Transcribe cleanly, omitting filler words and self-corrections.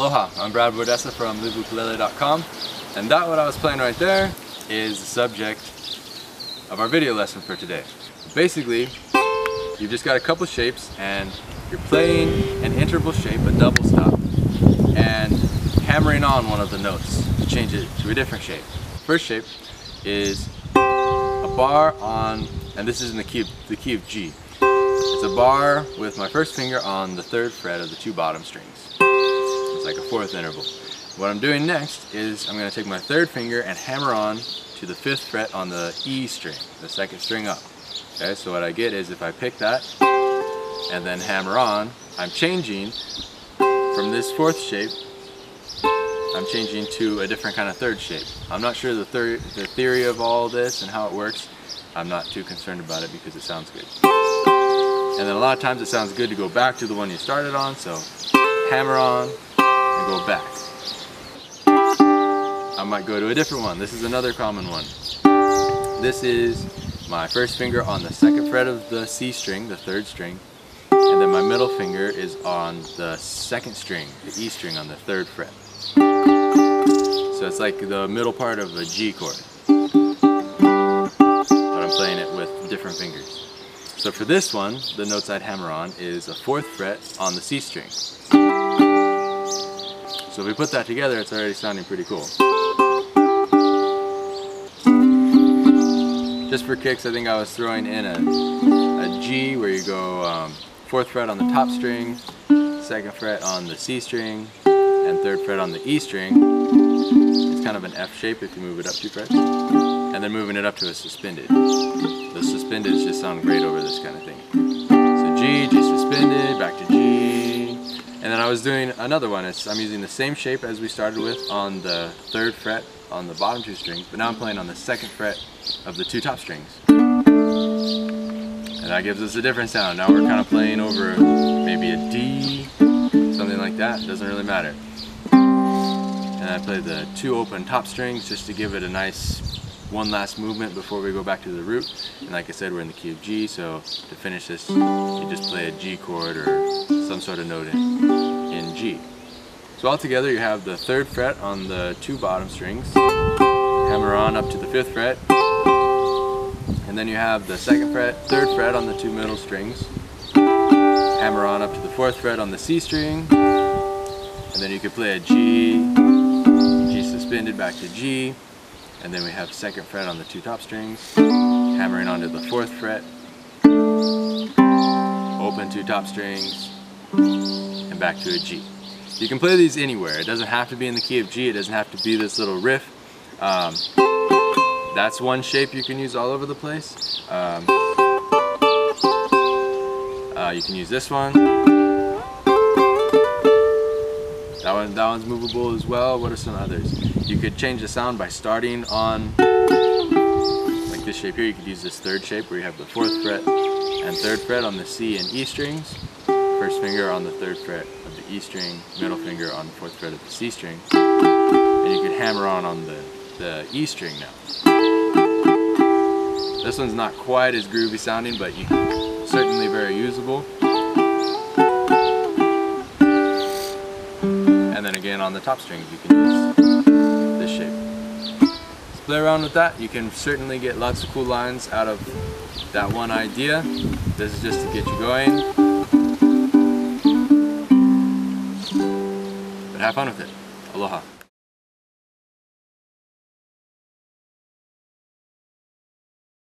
Aloha, I'm Bordessa from liveukulele.com, and that what I was playing right there is the subject of our video lesson for today. Basically, you've just got a couple shapes and you're playing an interval shape, a double stop, and hammering on one of the notes to change it to a different shape. First shape is a bar on, and this is in the key of G. It's a bar with my first finger on the 3rd fret of the 2 bottom strings. It's like a 4th interval. What I'm doing next is I'm going to take my 3rd finger and hammer on to the 5th fret on the E string, the 2nd string up. Okay, so what I get is if I pick that and then hammer on, I'm changing from this 4th shape, I'm changing to a different kind of 3rd shape. I'm not sure the theory of all this and how it works. I'm not too concerned about it because it sounds good. And then a lot of times it sounds good to go back to the one you started on, so hammer on and go back. I might go to a different one. This is another common one. This is my first finger on the 2nd fret of the C string, the 3rd string, and then my middle finger is on the 2nd string, the E string on the 3rd fret. So it's like the middle part of a G chord, but I'm playing it with different fingers. So for this one, the notes I'd hammer on is a 4th fret on the C string. So if we put that together, it's already sounding pretty cool. Just for kicks, I think I was throwing in a G where you go 4th fret on the top string, 2nd fret on the C string, and 3rd fret on the E string. It's kind of an F shape if you move it up 2 frets. And then moving it up to a suspended. The suspendeds just sound great over this kind of thing. So G, G suspended, back to G. And then I was doing another one. I'm using the same shape as we started with on the 3rd fret on the bottom 2 strings, but now I'm playing on the 2nd fret of the 2 top strings. And that gives us a different sound. Now we're kind of playing over maybe a D, something like that. It doesn't really matter. And I play the 2 open top strings just to give it a nice one last movement before we go back to the root. And like I said, we're in the key of G, so to finish this, you just play a G chord or some sort of note in G. So altogether you have the 3rd fret on the 2 bottom strings, hammer on up to the 5th fret, and then you have the 2nd fret, 3rd fret on the 2 middle strings, hammer on up to the 4th fret on the C string, and then you could play a G, G suspended back to G, and then we have 2nd fret on the 2 top strings, hammering onto the 4th fret, open 2 top strings, and back to a G. You can play these anywhere. It doesn't have to be in the key of G. It doesn't have to be this little riff. That's one shape you can use all over the place. You can use this one. That one's movable as well. What are some others? You could change the sound by starting on, like this shape here. You could use this 3rd shape where you have the 4th fret and 3rd fret on the C and E strings. First finger on the 3rd fret of the E string, middle finger on the 4th fret of the C string. And you could hammer on the E string now. This one's not quite as groovy sounding, but certainly very usable. And then again on the top strings you can use this shape. Let's play around with that. You can certainly get lots of cool lines out of that one idea. This is just to get you going. But have fun with it. Aloha.